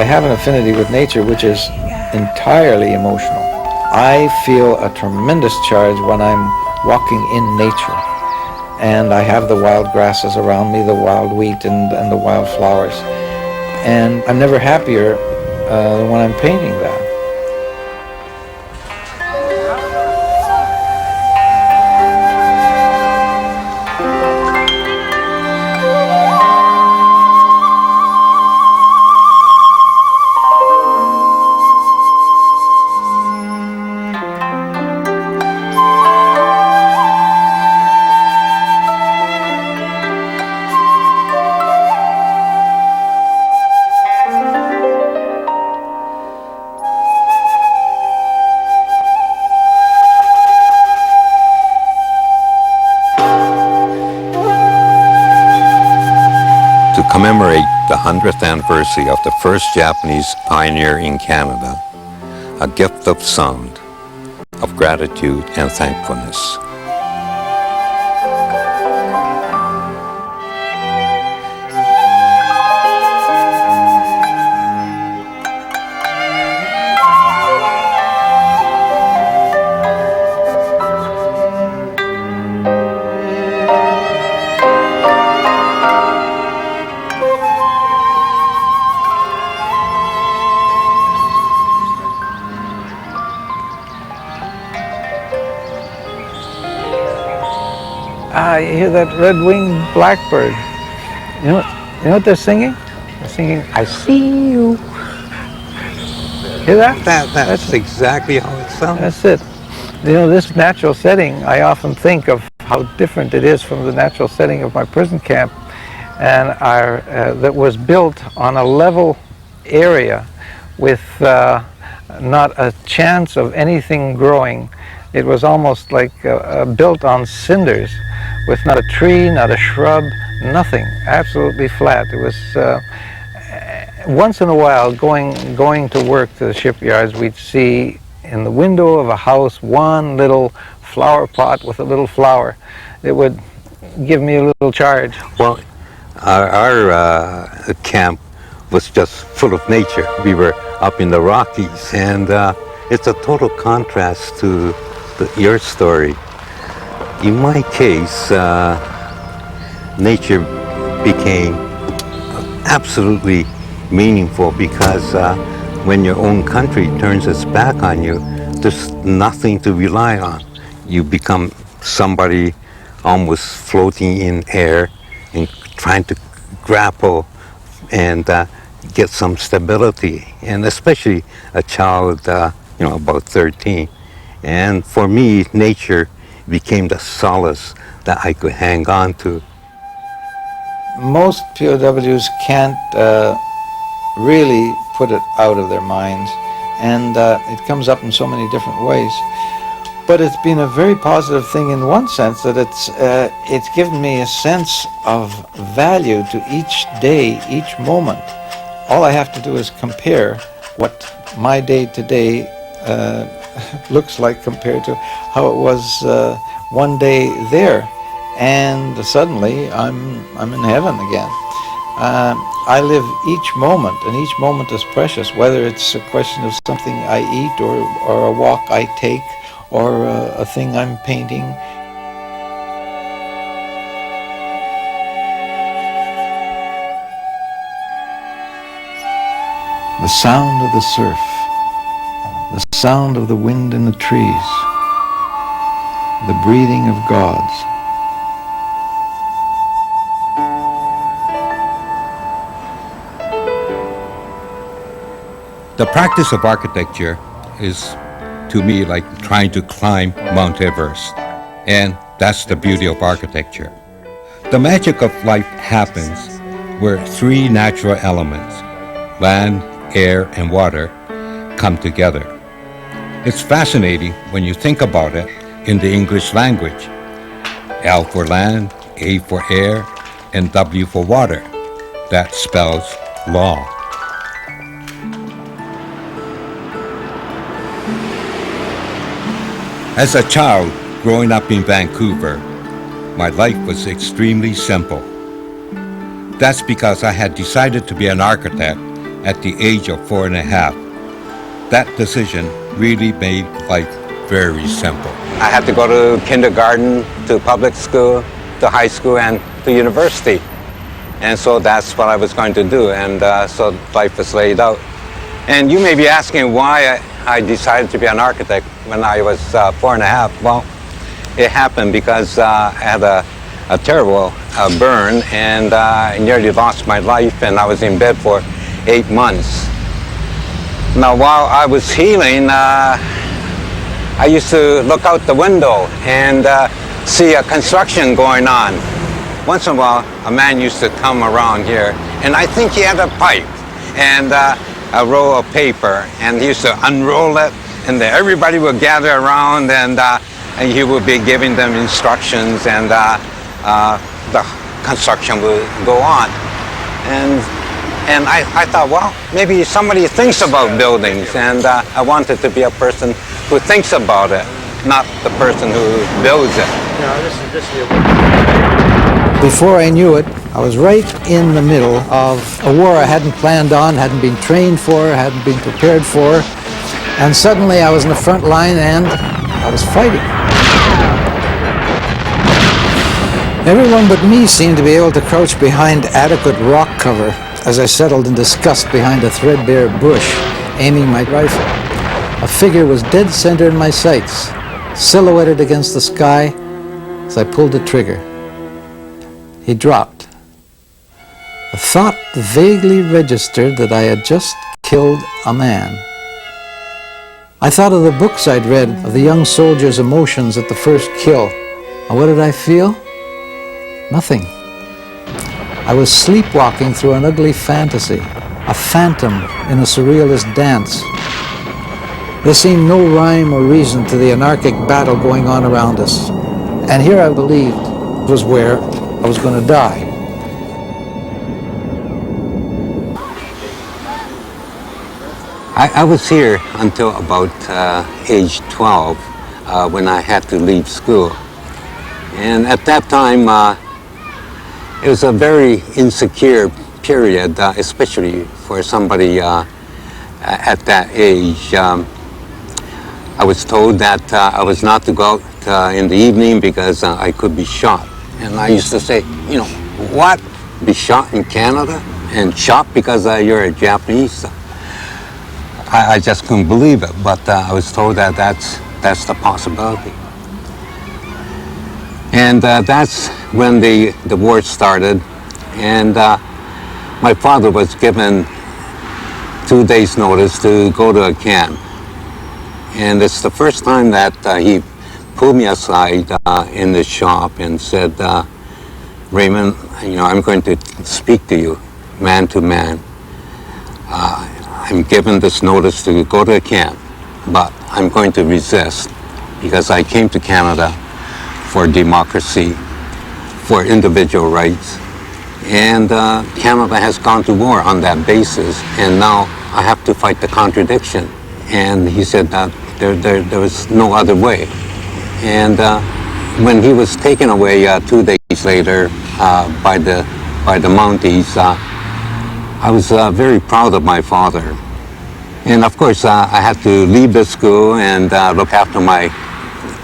have an affinity with nature which is entirely emotional. I feel a tremendous charge when I'm walking in nature, and I have the wild grasses around me, the wild wheat and the wild flowers, and I'm never happier than when I'm painting that. Commemorate the 100th anniversary of the first Japanese pioneer in Canada, a gift of sound, of gratitude and thankfulness. You hear that red-winged blackbird. You know what they're singing? They're singing, "I see you." Hear that? That's exactly how it sounds. That's it. You know, this natural setting, I often think of how different it is from the natural setting of my prison camp, and that was built on a level area with not a chance of anything growing. It was almost like built on cinders, with not a tree, not a shrub, nothing, absolutely flat. It was, once in a while, going to work to the shipyards, we'd see in the window of a house one little flower pot with a little flower. It would give me a little charge. Well, our camp was just full of nature. We were up in the Rockies, and it's a total contrast to your story. In my case, nature became absolutely meaningful because when your own country turns its back on you, there's nothing to rely on. You become somebody almost floating in air and trying to grapple and get some stability, and especially a child, about 13. And for me, nature became the solace that I could hang on to. Most POWs can't really put it out of their minds, and it comes up in so many different ways. But it's been a very positive thing in one sense, that it's given me a sense of value to each day, each moment. All I have to do is compare what my day today looks like compared to how it was one day there, and suddenly I'm in heaven again. I live each moment, and each moment is precious, whether it's a question of something I eat or a walk I take or a thing I'm painting. The sound of the surf, the sound of the wind in the trees, the breathing of gods. The practice of architecture is, to me, like trying to climb Mount Everest. And that's the beauty of architecture. The magic of life happens where three natural elements, land, air, and water, come together. It's fascinating when you think about it in the English language. L for land, A for air, and W for water. That spells law. As a child growing up in Vancouver, my life was extremely simple. That's because I had decided to be an architect at the age of 4.5. That decision really made life very simple. I had to go to kindergarten, to public school, to high school, and to university. And so that's what I was going to do, and so life was laid out. And you may be asking why I decided to be an architect when I was 4.5. Well, it happened because I had a terrible burn, and I nearly lost my life, and I was in bed for 8 months. Now, while I was healing, I used to look out the window and see a construction going on. Once in a while, a man used to come around here, and I think he had a pipe and a roll of paper, and he used to unroll it, and everybody would gather around, and he would be giving them instructions, and the construction would go on. And I thought, well, maybe somebody thinks about buildings, and I wanted to be a person who thinks about it, not the person who builds it. Before I knew it, I was right in the middle of a war I hadn't planned on, hadn't been trained for, hadn't been prepared for, and suddenly I was in the front line and I was fighting. Everyone but me seemed to be able to crouch behind adequate rock cover as I settled in disgust behind a threadbare bush, aiming my rifle. A figure was dead center in my sights, silhouetted against the sky as I pulled the trigger. He dropped. A thought vaguely registered that I had just killed a man. I thought of the books I'd read of the young soldier's emotions at the first kill. And what did I feel? Nothing. I was sleepwalking through an ugly fantasy, a phantom in a surrealist dance. There seemed no rhyme or reason to the anarchic battle going on around us. And here I believed was where I was going to die. I was here until about age 12 when I had to leave school. And at that time, it was a very insecure period, especially for somebody at that age. I was told that I was not to go out in the evening because I could be shot. And I used to say, you know, what? Be shot in Canada? And shot because you're a Japanese? I just couldn't believe it, but I was told that that's the possibility. And that's when the war started, and my father was given 2 days' notice to go to a camp. And it's the first time that he pulled me aside in the shop and said, Raymond, you know, I'm going to speak to you, man to man. I'm given this notice to go to a camp, but I'm going to resist because I came to Canada for democracy, for individual rights, and Canada has gone to war on that basis, and now I have to fight the contradiction. And he said that there was no other way. And when he was taken away 2 days later by the Mounties, I was very proud of my father. And of course, I had to leave the school and look after my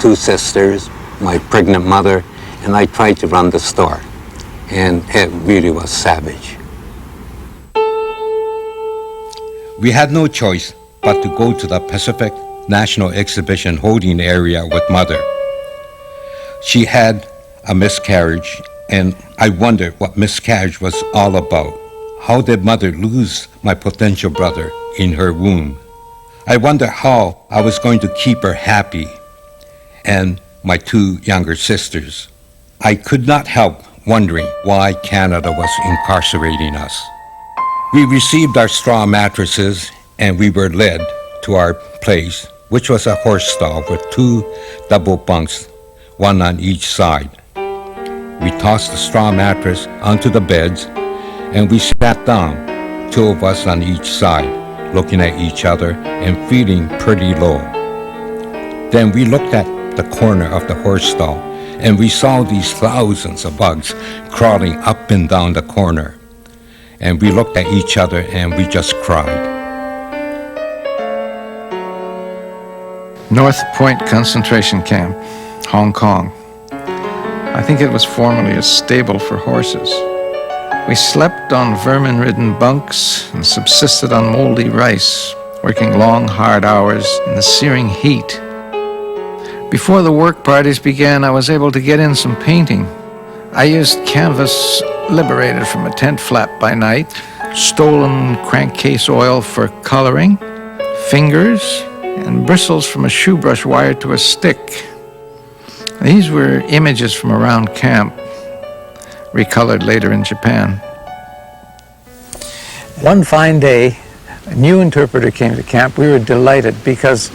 2 sisters, my pregnant mother, and I tried to run the store. And it really was savage. We had no choice but to go to the Pacific National Exhibition holding area with Mother. She had a miscarriage, and I wondered what miscarriage was all about. How did Mother lose my potential brother in her womb? I wondered how I was going to keep her happy, and my 2 younger sisters. I could not help wondering why Canada was incarcerating us. We received our straw mattresses, and we were led to our place, which was a horse stall with 2 double bunks, 1 on each side. We tossed the straw mattress onto the beds, and we sat down, 2 of us on each side, looking at each other and feeling pretty low. Then we looked at the corner of the horse stall, and we saw these thousands of bugs crawling up and down the corner. And we looked at each other and we just cried. North Point concentration camp, Hong Kong. I think it was formerly a stable for horses. We slept on vermin-ridden bunks and subsisted on moldy rice, working long, hard hours in the searing heat. Before the work parties began, I was able to get in some painting. I used canvas liberated from a tent flap by night, stolen crankcase oil for coloring, fingers, and bristles from a shoe brush wired to a stick. These were images from around camp, recolored later in Japan. One fine day, a new interpreter came to camp. We were delighted because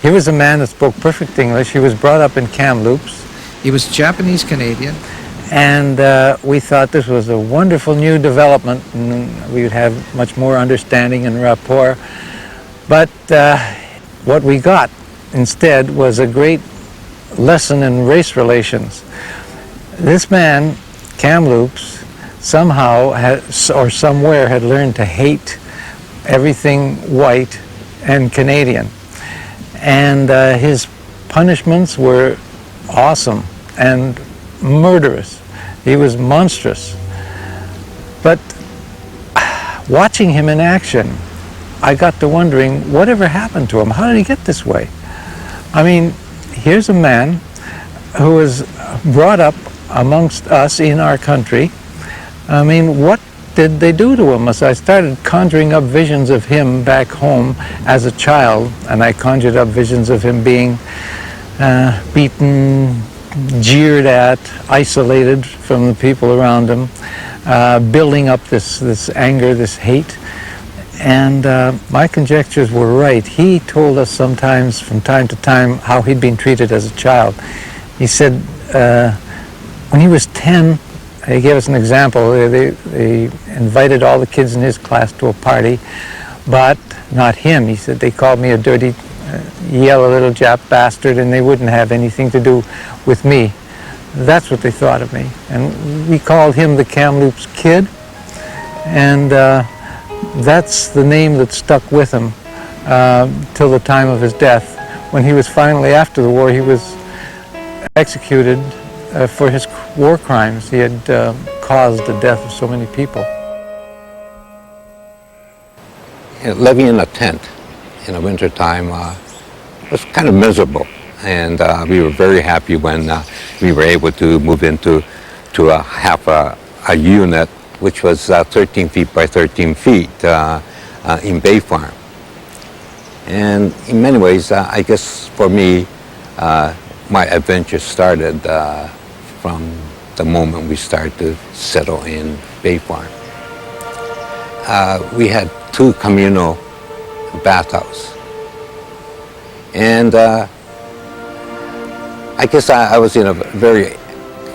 he was a man that spoke perfect English. He was brought up in Kamloops. He was Japanese-Canadian. And we thought this was a wonderful new development, and we would have much more understanding and rapport. But what we got instead was a great lesson in race relations. This man, Kamloops, somehow or somewhere had learned to hate everything white and Canadian. And his punishments were awesome and murderous. He was monstrous. But watching him in action, I got to wondering, whatever happened to him? How did he get this way? I mean, here's a man who was brought up amongst us in our country. I mean, what did they do to him? As I started conjuring up visions of him back home as a child, and I conjured up visions of him being beaten, jeered at, isolated from the people around him, building up this anger, this hate. And my conjectures were right. He told us sometimes, from time to time, how he'd been treated as a child. He said when he was 10, he gave us an example. They invited all the kids in his class to a party, but not him. He said they called me a dirty, yellow little Jap bastard, and they wouldn't have anything to do with me. That's what they thought of me. And we called him the Kamloops Kid, and that's the name that stuck with him till the time of his death. When he was finally, after the war, he was executed for his war crimes. He had caused the death of so many people. Living in a tent in the wintertime was kind of miserable. And we were very happy when we were able to move into half a unit, which was 13 feet by 13 feet in Bay Farm. And in many ways, I guess for me, my adventure started from the moment we started to settle in Bay Farm. We had 2 communal bathhouses. And I guess I was in a very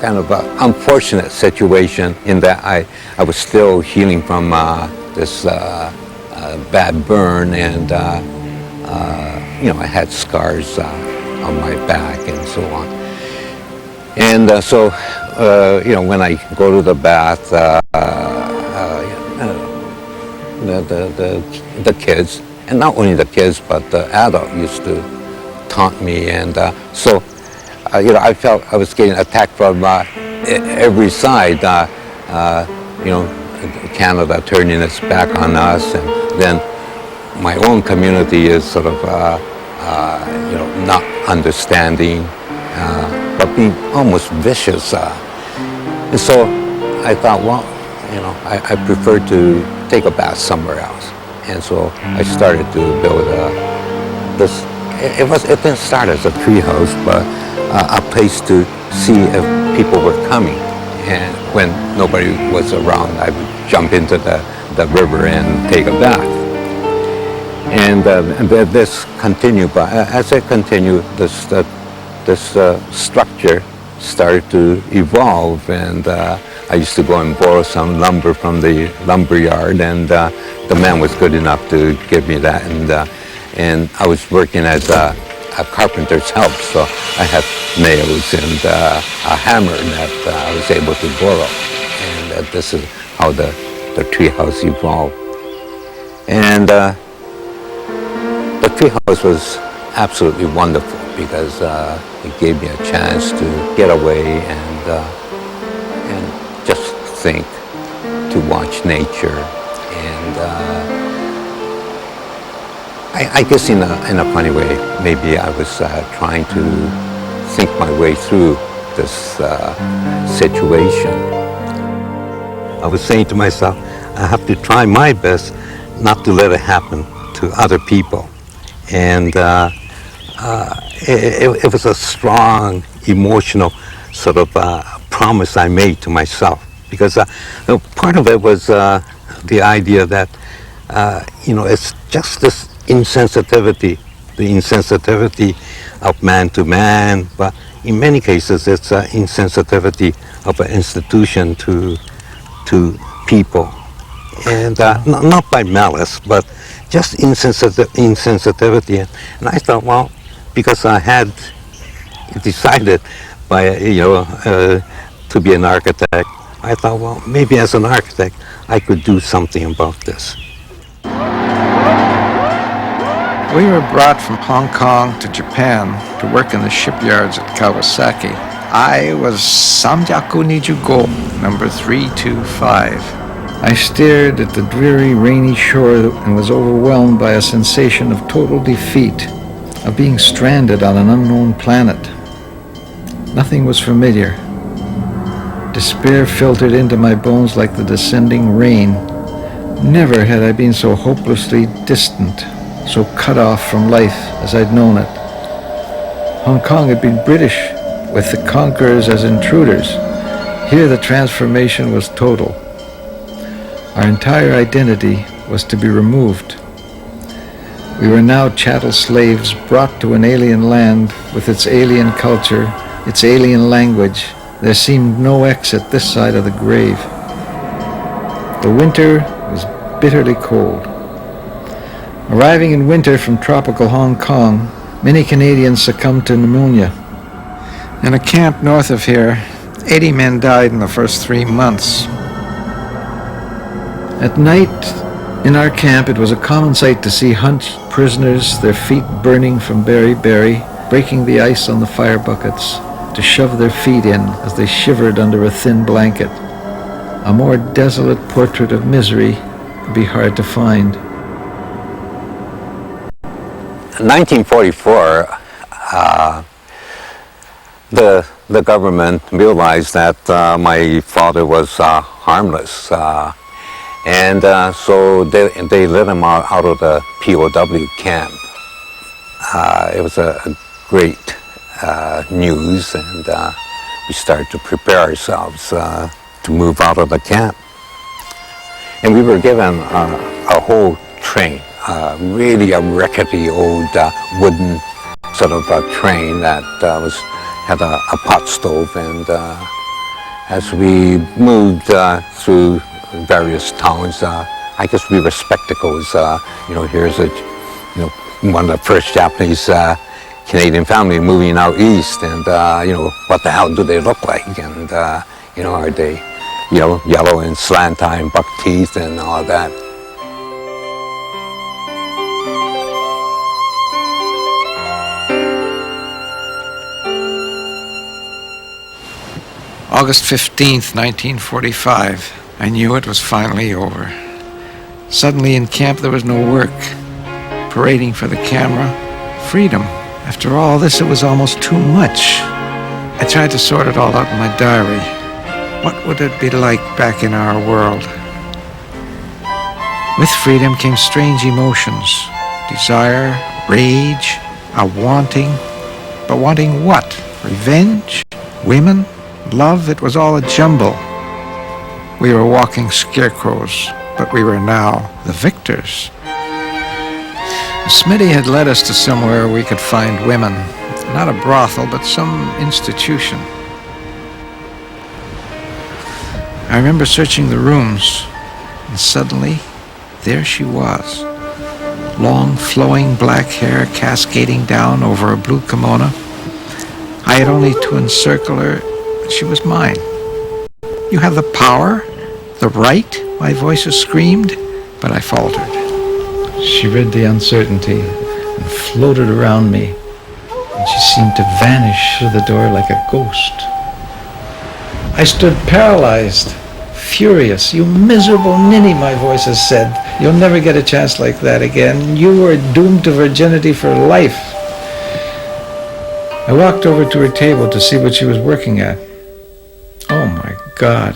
kind of unfortunate situation in that I was still healing from this bad burn, and I had scars on my back and so on. And so when I go to the bath, the kids, and not only the kids but the adult, used to taunt me, and so I felt I was getting attacked from every side. Canada turning its back on us, and then my own community is sort of not understanding, but being almost vicious. And so I thought, well, I prefer to take a bath somewhere else. And so I started to build this. It didn't start as a tree house, but a place to see if people were coming. And when nobody was around, I would jump into the river and take a bath. And this continued, but as it continued, this structure started to evolve, and I used to go and borrow some lumber from the lumber yard, and the man was good enough to give me that, and I was working as a carpenter's help, so I had nails and a hammer that I was able to borrow, and this is how the the treehouse evolved. And the treehouse was absolutely wonderful because it gave me a chance to get away and just think, to watch nature. And I guess in a funny way, maybe I was trying to think my way through this situation. I was saying to myself, I have to try my best not to let it happen to other people. And it was a strong emotional sort of promise I made to myself, because part of it was the idea that it's just this insensitivity, the insensitivity of man to man, but in many cases it's insensitivity of an institution to people. And not by malice, but just insensitivity. And I thought, well, because I had decided to be an architect, I thought, well, maybe as an architect, I could do something about this. We were brought from Hong Kong to Japan to work in the shipyards at Kawasaki. I was Samjaku Nijugo, number 325. I stared at the dreary, rainy shore and was overwhelmed by a sensation of total defeat, of being stranded on an unknown planet. Nothing was familiar. Despair filtered into my bones like the descending rain. Never had I been so hopelessly distant, so cut off from life as I'd known it. Hong Kong had been British, with the conquerors as intruders. Here the transformation was total. Our entire identity was to be removed. We were now chattel slaves brought to an alien land with its alien culture, its alien language. There seemed no exit this side of the grave. The winter was bitterly cold. Arriving in winter from tropical Hong Kong, many Canadians succumbed to pneumonia. In a camp north of here, 80 men died in the first 3 months. At night, in our camp, it was a common sight to see hunched prisoners, their feet burning from berry, breaking the ice on the fire buckets, to shove their feet in as they shivered under a thin blanket. A more desolate portrait of misery would be hard to find. In 1944, the government realized that my father was harmless, so they let him out of the POW camp. It was a great news, and we started to prepare ourselves to move out of the camp. And we were given a whole train, really a rickety old wooden sort of train that had a pot stove. And as we moved through various towns, I guess we were spectacles. Here's one of the first Japanese Canadian family moving out east, and what the hell do they look like? And are they yellow and slant eye and buck teeth and all that? August 15th, 1945. I knew it was finally over. Suddenly in camp there was no work. Parading for the camera. Freedom. After all this, it was almost too much. I tried to sort it all out in my diary. What would it be like back in our world? With freedom came strange emotions. Desire, rage, a wanting. But wanting what? Revenge? Women? Love? It was all a jumble. We were walking scarecrows, but we were now the victors. Smitty had led us to somewhere we could find women. Not a brothel, but some institution. I remember searching the rooms, and suddenly, there she was. Long, flowing black hair cascading down over a blue kimono. I had only to encircle her, and she was mine. You have the power, the right?" my voices screamed, but I faltered. She read the uncertainty and floated around me, and she seemed to vanish through the door like a ghost. I stood paralyzed, furious. "You miserable ninny," my voices said. "You'll never get a chance like that again. You were doomed to virginity for life." I walked over to her table to see what she was working at. Oh my God,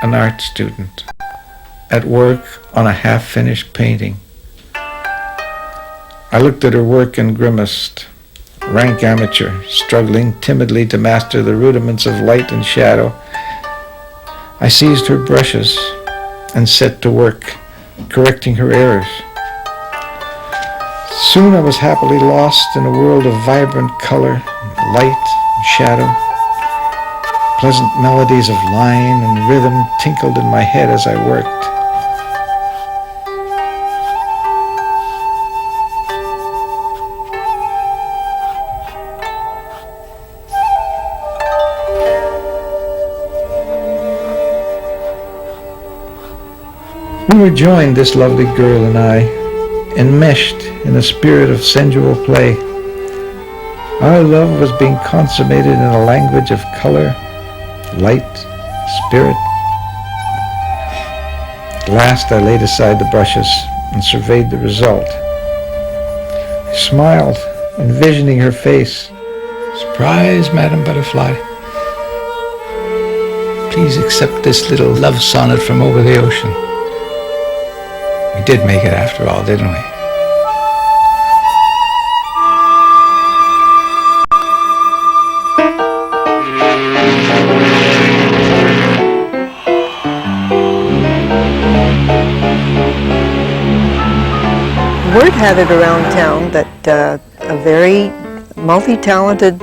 an art student, at work on a half-finished painting. I looked at her work and grimaced. Rank amateur, struggling timidly to master the rudiments of light and shadow. I seized her brushes and set to work, correcting her errors. Soon I was happily lost in a world of vibrant color, light and shadow. Pleasant melodies of line and rhythm tinkled in my head as I worked. We were joined, this lovely girl and I, enmeshed in a spirit of sensual play. Our love was being consummated in a language of color, light, spirit. At last I laid aside the brushes and surveyed the result. I smiled, envisioning her face. "Surprise, Madame Butterfly. Please accept this little love sonnet from over the ocean." We did make it after all, didn't we? Word had it around town that a very multi-talented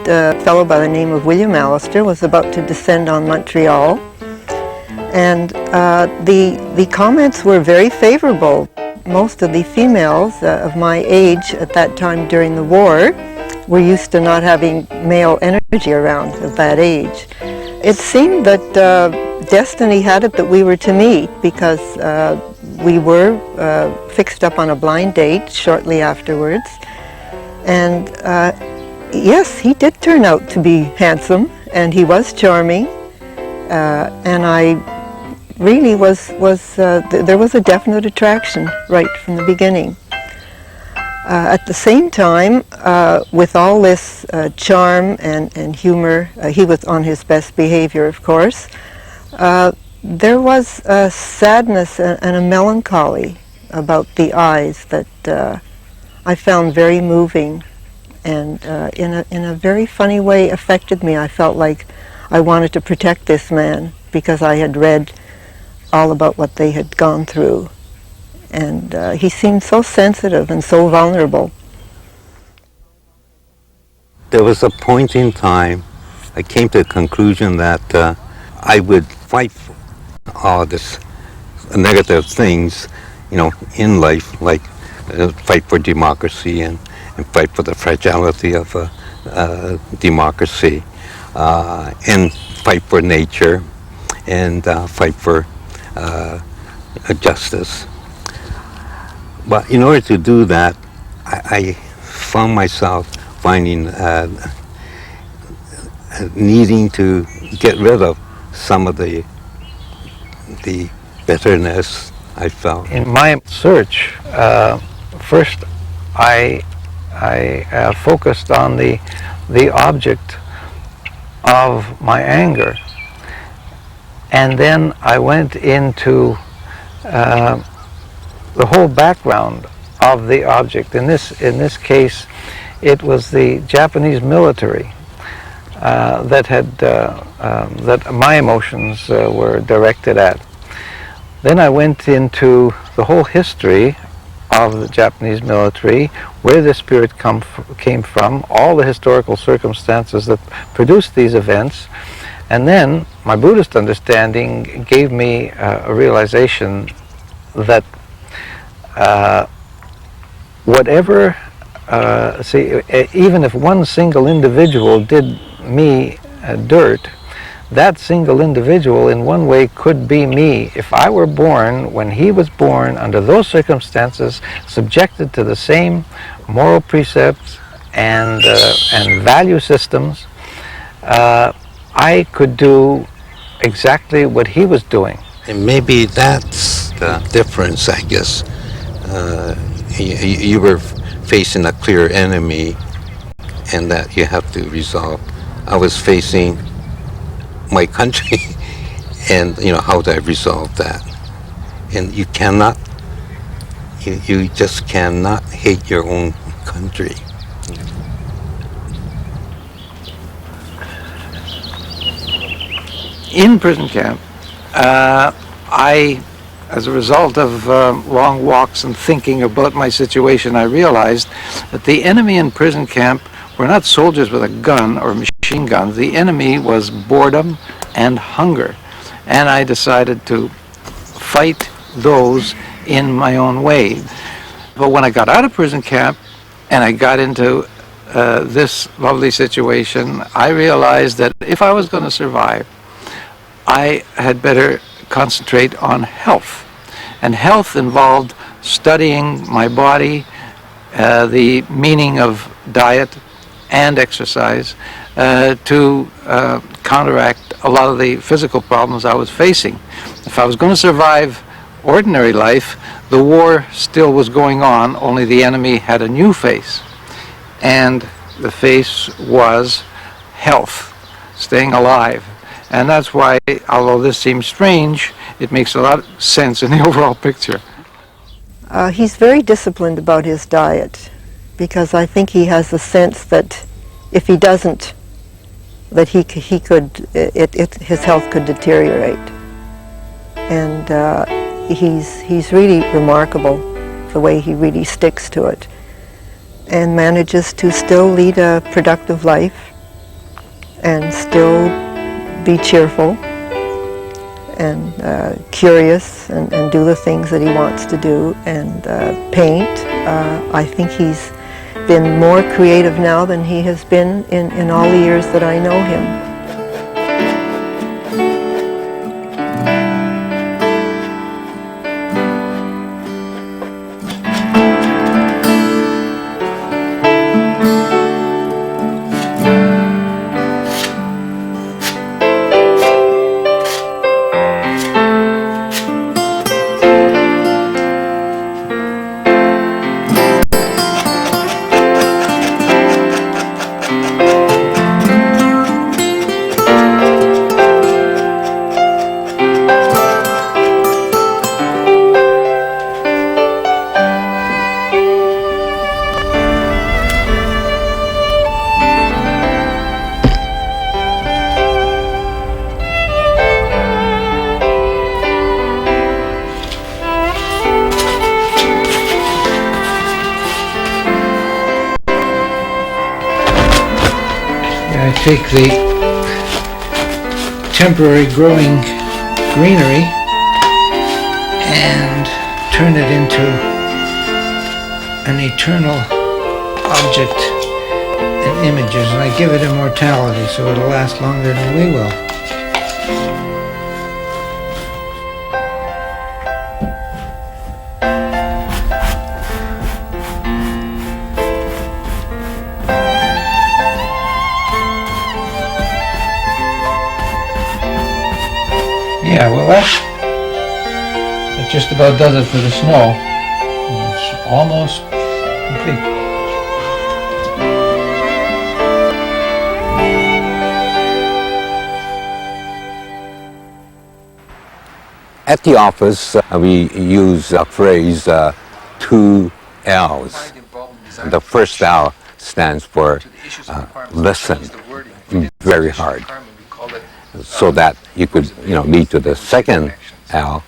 fellow by the name of William Allister was about to descend on Montreal. And the comments were very favorable. Most of the females of my age at that time during the war were used to not having male energy around at that age. It seemed that destiny had it that we were to meet, because we were fixed up on a blind date shortly afterwards. And yes, he did turn out to be handsome, and he was charming, and I really there was a definite attraction right from the beginning. At the same time, with all this charm and humor, he was on his best behavior, of course, there was a sadness and a melancholy about the eyes that I found very moving, and in a very funny way affected me. I felt like I wanted to protect this man because I had read all about what they had gone through, and he seemed so sensitive and so vulnerable. There was a point in time I came to the conclusion that I would fight for all this negative things, in life, like fight for democracy and fight for the fragility of democracy, and fight for nature, and fight for justice. But in order to do that, I found myself finding needing to get rid of some of the bitterness I felt. In my search, first I focused on the object of my anger, and then I went into the whole background of the object. In this case, it was the Japanese military that my emotions were directed at. Then I went into the whole history of the Japanese military, where the spirit came from, all the historical circumstances that produced these events, and then my Buddhist understanding gave me a realization that whatever, even if one single individual did me dirt, that single individual in one way could be me if I were born when he was born under those circumstances, subjected to the same moral precepts and value systems. I could do exactly what he was doing. And maybe that's the difference, I guess. You were facing a clear enemy and that you have to resolve. I was facing my country and how do I resolve that? And you cannot, you just cannot hate your own country. In prison camp, as a result of long walks and thinking about my situation, I realized that the enemy in prison camp were not soldiers with a gun or machine guns. The enemy was boredom and hunger. And I decided to fight those in my own way. But when I got out of prison camp and I got into this lovely situation, I realized that if I was going to survive, I had better concentrate on health. And health involved studying my body, the meaning of diet and exercise, to counteract a lot of the physical problems I was facing. If I was going to survive ordinary life, the war still was going on, only the enemy had a new face. And the face was health, staying alive. And that's why, although this seems strange, it makes a lot of sense in the overall picture. He's very disciplined about his diet, because I think he has the sense that if he doesn't, that his health could deteriorate. And he's really remarkable, the way he really sticks to it, and manages to still lead a productive life, and still be cheerful and curious and do the things that he wants to do, and paint. I think he's been more creative now than he has been in all the years that I know him. I take the temporary growing greenery and turn it into an eternal object and images, and I give it immortality so it'll last longer than we will. Yeah, well that just about does it for the snow. It's almost complete. At the office, we use a phrase, 2 L's. The first L stands for listen very hard, so that you could, lead to the second L,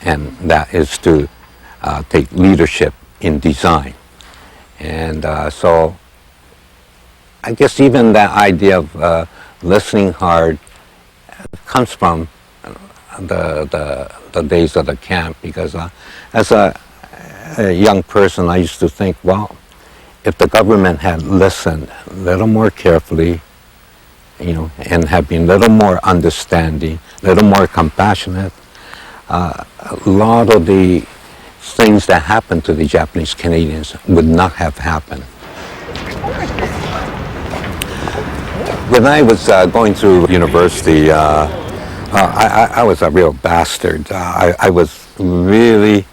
and that is to take leadership in design. And so I guess even that idea of listening hard comes from the days of the camp, because as a young person I used to think, well, if the government had listened a little more carefully, and have been a little more understanding, a little more compassionate, a lot of the things that happened to the Japanese Canadians would not have happened. When I was going through university, I was a real bastard. I was really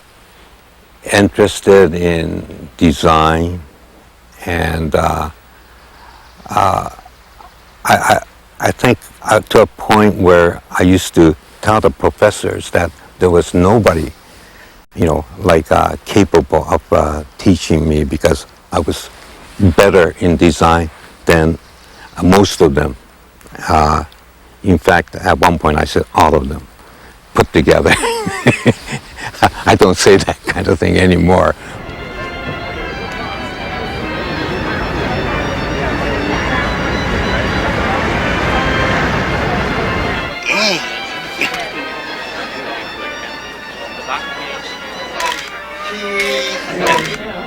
interested in design, and I think to a point where I used to tell the professors that there was nobody, capable of teaching me, because I was better in design than most of them. In fact, at one point I said all of them put together. I don't say that kind of thing anymore.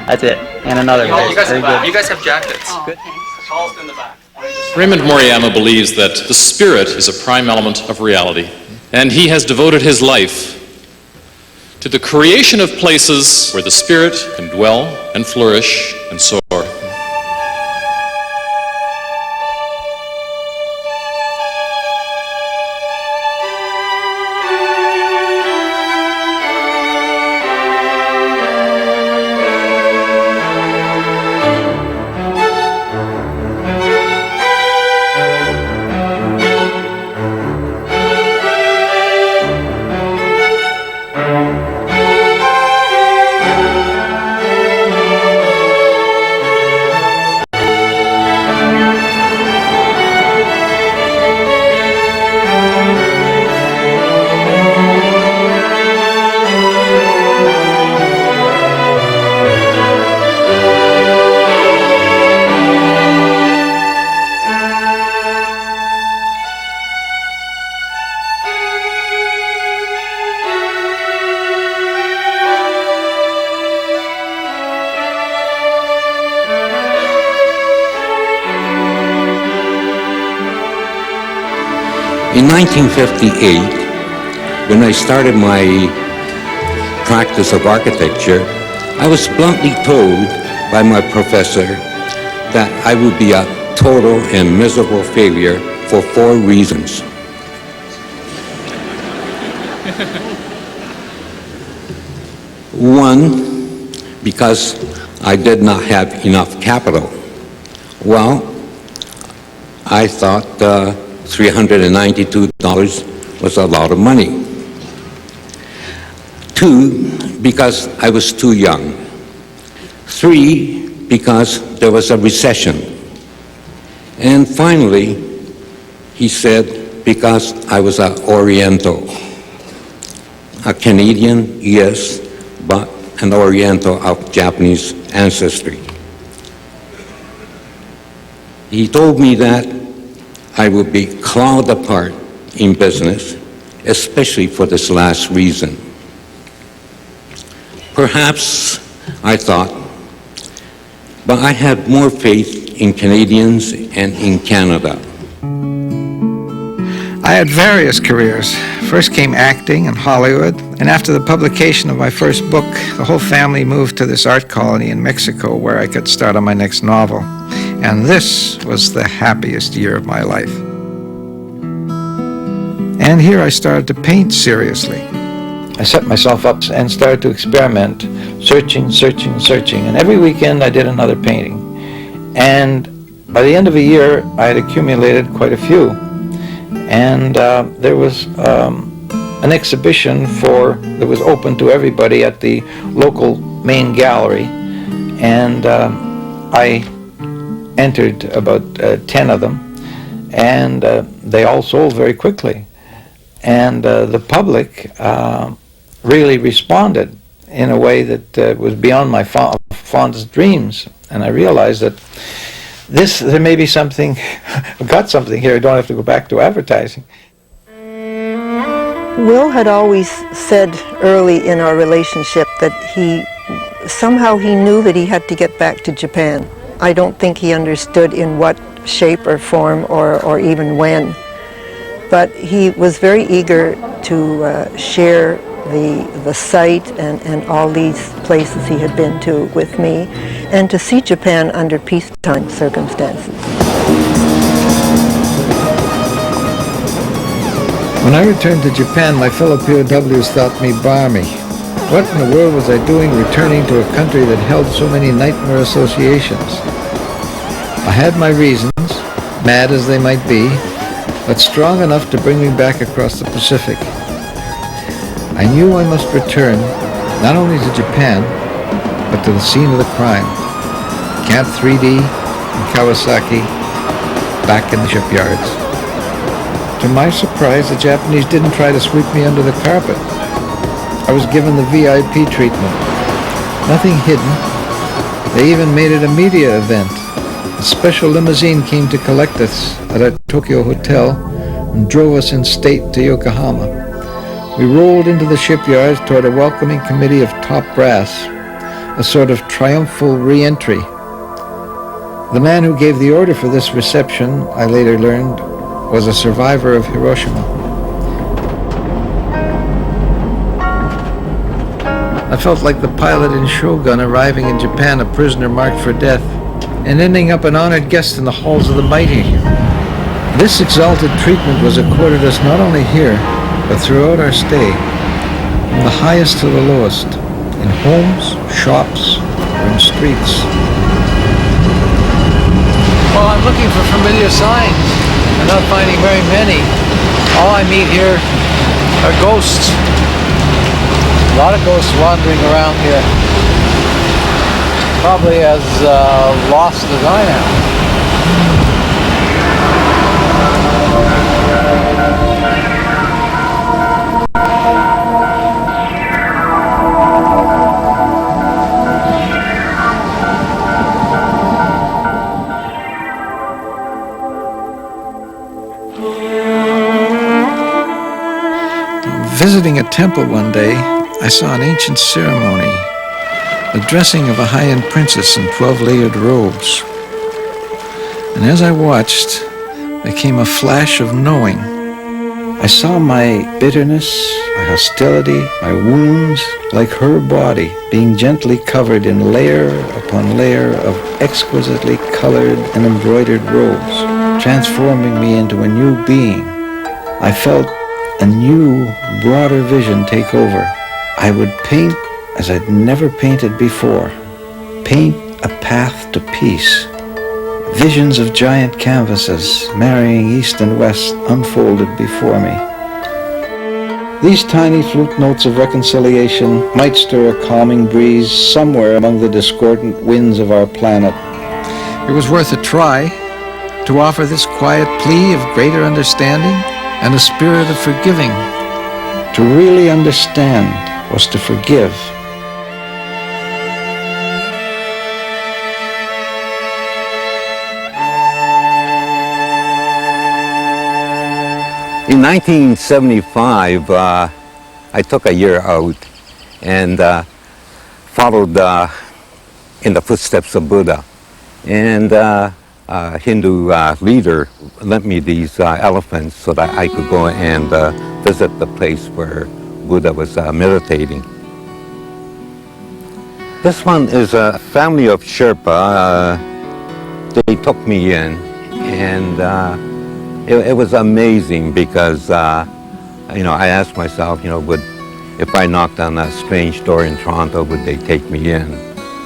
That's it. And another. You guys have jackets. Oh, Good. thanks. Tallest in the back. Raymond Moriyama believes that the spirit is a prime element of reality, and he has devoted his life to the creation of places where the spirit can dwell and flourish and soar. In 1958, when I started my practice of architecture, I was bluntly told by my professor that I would be a total and miserable failure for 4 reasons. One, because I did not have enough capital. Well, I thought $392 was a lot of money. 2, because I was too young. 3, because there was a recession. And finally, he said, because I was an Oriental. A Canadian, yes, but an Oriental of Japanese ancestry. He told me that I would be clawed apart in business, especially for this last reason. Perhaps, I thought, but I had more faith in Canadians and in Canada. I had various careers. First came acting in Hollywood, and after the publication of my first book, the whole family moved to this art colony in Mexico where I could start on my next novel. And this was the happiest year of my life. And here I started to paint seriously. I set myself up and started to experiment, searching, and every weekend I did another painting. And by the end of a year, I had accumulated quite a few. And there was an exhibition that was open to everybody at the local main gallery. And I entered about 10 of them, and they all sold very quickly. And the public really responded in a way that was beyond my fondest dreams. And I realized that there may be something, I've got something here, I don't have to go back to advertising. Will had always said early in our relationship that somehow he knew that he had to get back to Japan. I don't think he understood in what shape or form or even when. But he was very eager to share the site and all these places he had been to with me, and to see Japan under peacetime circumstances. When I returned to Japan, my fellow POWs thought me balmy. What in the world was I doing returning to a country that held so many nightmare associations? I had my reasons, mad as they might be, but strong enough to bring me back across the Pacific. I knew I must return, not only to Japan, but to the scene of the crime. Camp 3D in Kawasaki, back in the shipyards. To my surprise, the Japanese didn't try to sweep me under the carpet. I was given the VIP treatment. Nothing hidden. They even made it a media event. A special limousine came to collect us at our Tokyo hotel and drove us in state to Yokohama. We rolled into the shipyards toward a welcoming committee of top brass, a sort of triumphal re-entry. The man who gave the order for this reception, I later learned, was a survivor of Hiroshima. I felt like the pilot in Shogun arriving in Japan a prisoner marked for death and ending up an honored guest in the halls of the mighty. This exalted treatment was accorded us not only here, but throughout our stay, from the highest to the lowest, in homes, shops, or in streets. Well, I'm looking for familiar signs. I'm not finding very many. All I meet here are ghosts. A lot of ghosts wandering around here. Probably as lost as I am. Visiting a temple one day, I saw an ancient ceremony, the dressing of a high-end princess in 12-layered robes. And as I watched, there came a flash of knowing. I saw my bitterness, my hostility, my wounds, like her body, being gently covered in layer upon layer of exquisitely colored and embroidered robes, transforming me into a new being. I felt a new, broader vision take over. I would paint as I'd never painted before. Paint a path to peace. Visions of giant canvases marrying east and west unfolded before me. These tiny flute notes of reconciliation might stir a calming breeze somewhere among the discordant winds of our planet. It was worth a try to offer this quiet plea of greater understanding and a spirit of forgiving. To really understand was to forgive. In 1975, I took a year out and followed in the footsteps of Buddha. And a Hindu leader lent me these elephants so that I could go and visit the place where Buddha was meditating. This one is a family of Sherpa. They took me in, and it was amazing because, I asked myself, if I knocked on that strange door in Toronto, would they take me in?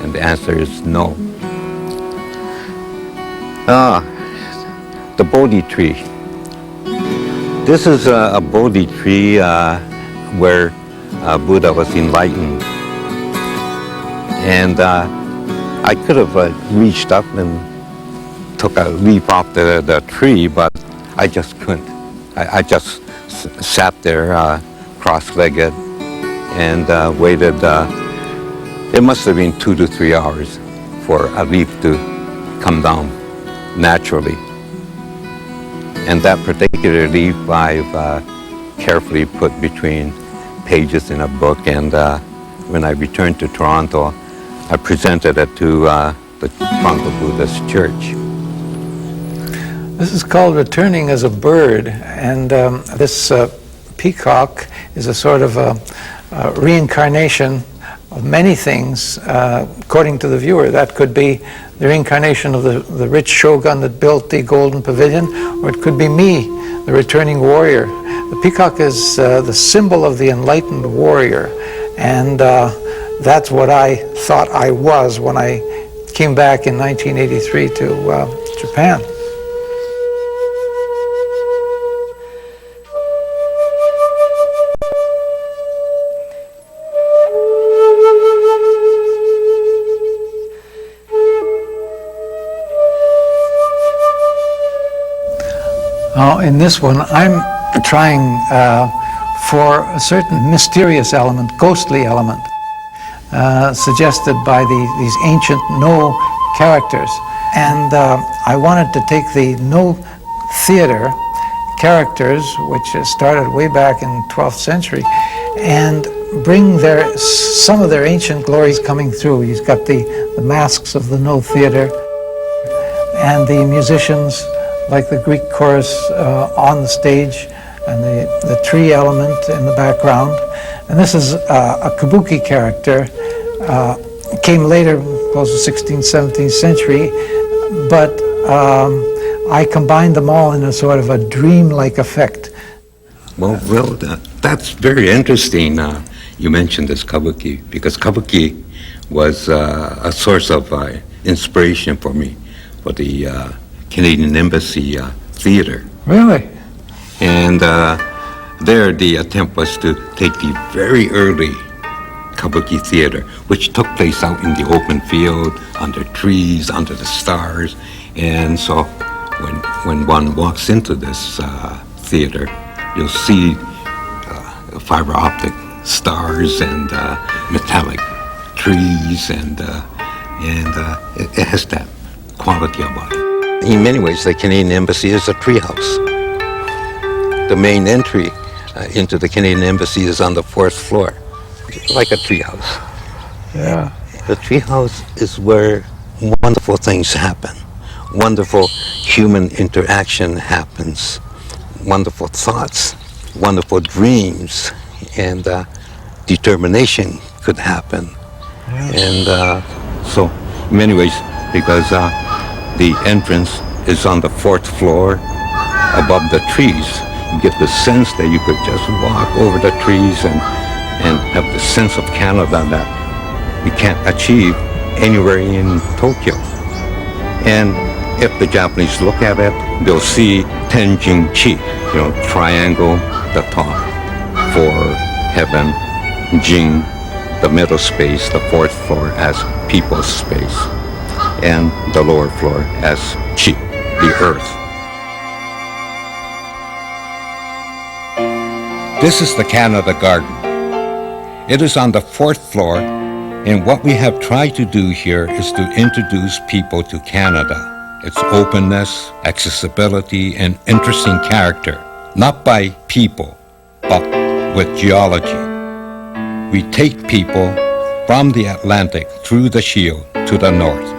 And the answer is no. The Bodhi tree. This is a Bodhi tree where Buddha was enlightened. And I could have reached up and took a leaf off the tree, but I just couldn't. I just sat there cross-legged and waited. It must have been 2 to 3 hours for a leaf to come down naturally. And that particular leaf I've carefully put between pages in a book, and when I returned to Toronto, I presented it to the Trungpa Buddhist church. This is called returning as a bird, and this peacock is a sort of a reincarnation of many things, according to the viewer. That could be the reincarnation of the rich shogun that built the golden pavilion, or it could be me, the returning warrior. The peacock is the symbol of the enlightened warrior, and that's what I thought I was when I came back in 1983 to Japan. In this one, I'm trying for a certain mysterious element, ghostly element, suggested by these ancient No characters. And I wanted to take the No theater characters, which started way back in the 12th century, and bring some of their ancient glories coming through. You've got the masks of the No theater and the musicians, like the Greek chorus on the stage, and the tree element in the background. And this is a kabuki character, came later, close to 16th, 17th century, but I combined them all in a sort of a dream-like effect. Well, that's very interesting. You mentioned this kabuki, because kabuki was a source of inspiration for me for the Canadian Embassy Theatre. Really? And there the attempt was to take the very early kabuki theater, which took place out in the open field, under trees, under the stars. And so when one walks into this theater, you'll see fiber optic stars and metallic trees, and it has that quality about it. In many ways, the Canadian Embassy is a treehouse. The main entry into the Canadian Embassy is on the 4th floor, like a treehouse. Yeah. The treehouse is where wonderful things happen. Wonderful human interaction happens. Wonderful thoughts, wonderful dreams, and determination could happen. And so, in many ways, because the entrance is on the 4th floor above the trees, you get the sense that you could just walk over the trees and have the sense of Canada that you can't achieve anywhere in Tokyo. And if the Japanese look at it, they'll see Tenjin-chi, triangle, the top for heaven, Jin, the middle space, the 4th floor as people's space, and the lower floor as Chi, the earth. This is the Canada Garden. It is on the 4th floor, and what we have tried to do here is to introduce people to Canada, its openness, accessibility, and interesting character, not by people, but with geology. We take people from the Atlantic through the Shield to the north.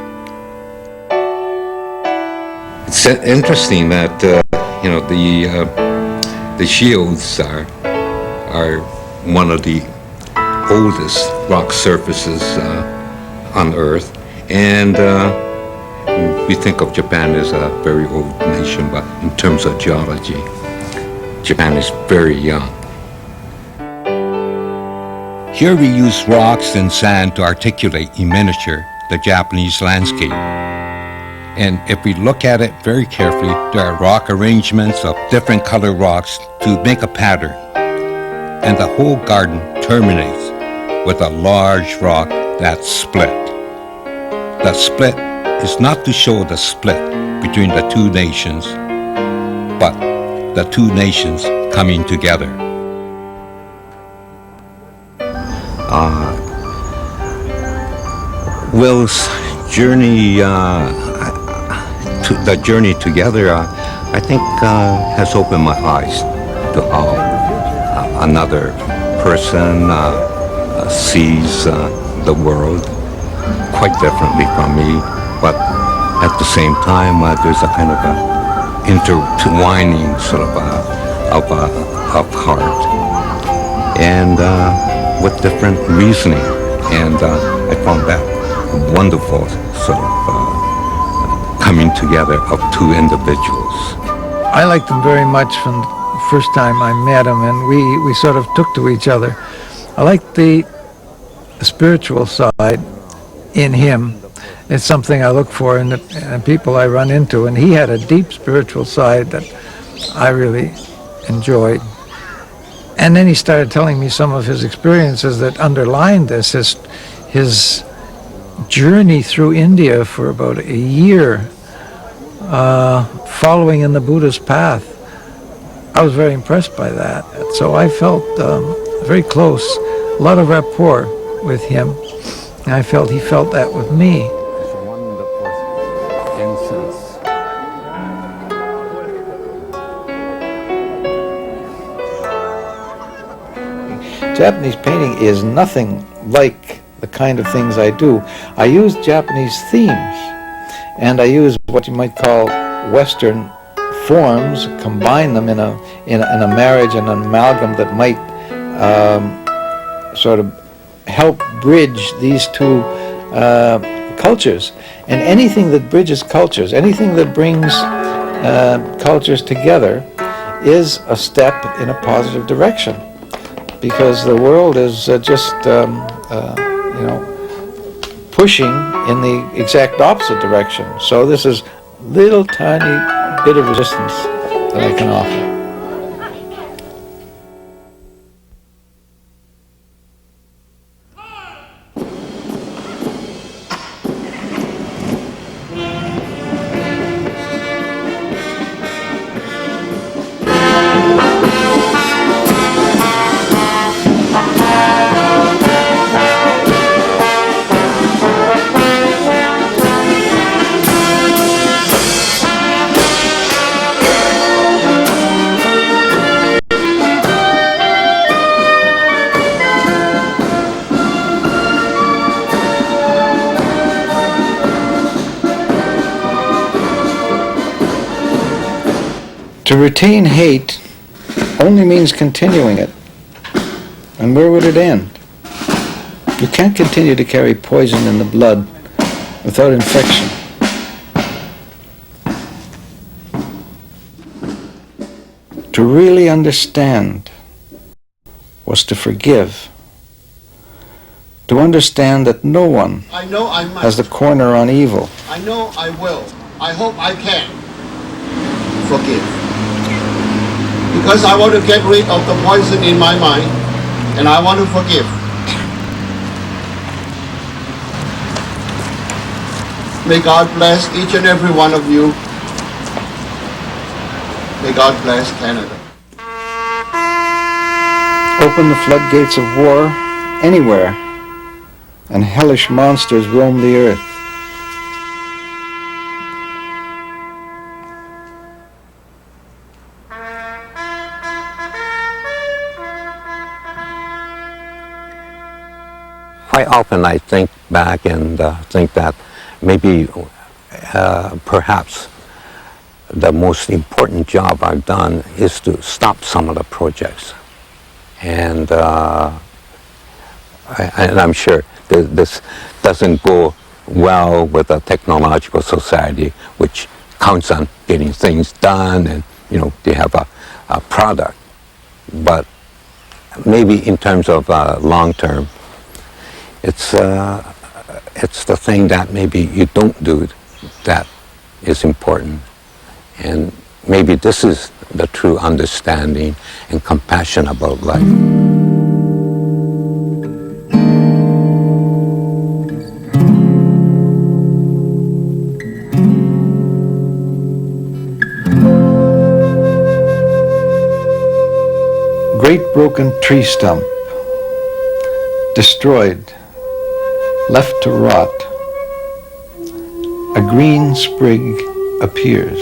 It's interesting that the Shields are one of the oldest rock surfaces on Earth, and we think of Japan as a very old nation, but in terms of geology, Japan is very young. Here we use rocks and sand to articulate in miniature the Japanese landscape. And if we look at it very carefully, there are rock arrangements of different colored rocks to make a pattern. And the whole garden terminates with a large rock that's split. The split is not to show the split between the two nations, but the two nations coming together. Will's journey, the journey together, I think has opened my eyes to how another person sees the world quite differently from me. but at the same time, there's a kind of a intertwining sort of heart, and with different reasoning, and I found that a wonderful sort of coming together of two individuals. I liked him very much from the first time I met him, and we sort of took to each other. I liked the spiritual side in him. It's something I look for in the people I run into, and he had a deep spiritual side that I really enjoyed. And then he started telling me some of his experiences that underlined this, his journey through India for about a year, following in the Buddha's path. I was very impressed by that. So I felt very close, a lot of rapport with him, and I felt he felt that with me. Japanese painting is nothing like the kind of things I do. I use Japanese themes, and I use what you might call Western forms, combine them in a marriage and an amalgam that might sort of help bridge these two cultures. And anything that bridges cultures, anything that brings cultures together, is a step in a positive direction. Because the world is just, pushing in the exact opposite direction. So this is little tiny bit of resistance that I can offer. To retain hate only means continuing it. And where would it end? You can't continue to carry poison in the blood without infection. To really understand was to forgive. To understand that no one I know I must. has the corner on evil. I know I will. I hope I can forgive. Because I want to get rid of the poison in my mind, and I want to forgive. May God bless each and every one of you. May God bless Canada. Open the floodgates of war anywhere, and hellish monsters roam the earth. Quite often I think back and think that maybe perhaps the most important job I've done is to stop some of the projects. And I'm sure this doesn't go well with a technological society which counts on getting things done and, they have a product. But maybe in terms of long term, it's the thing that maybe you don't do that is important. And maybe this is the true understanding and compassion about life. Great broken tree stump, destroyed, left to rot. A green sprig appears.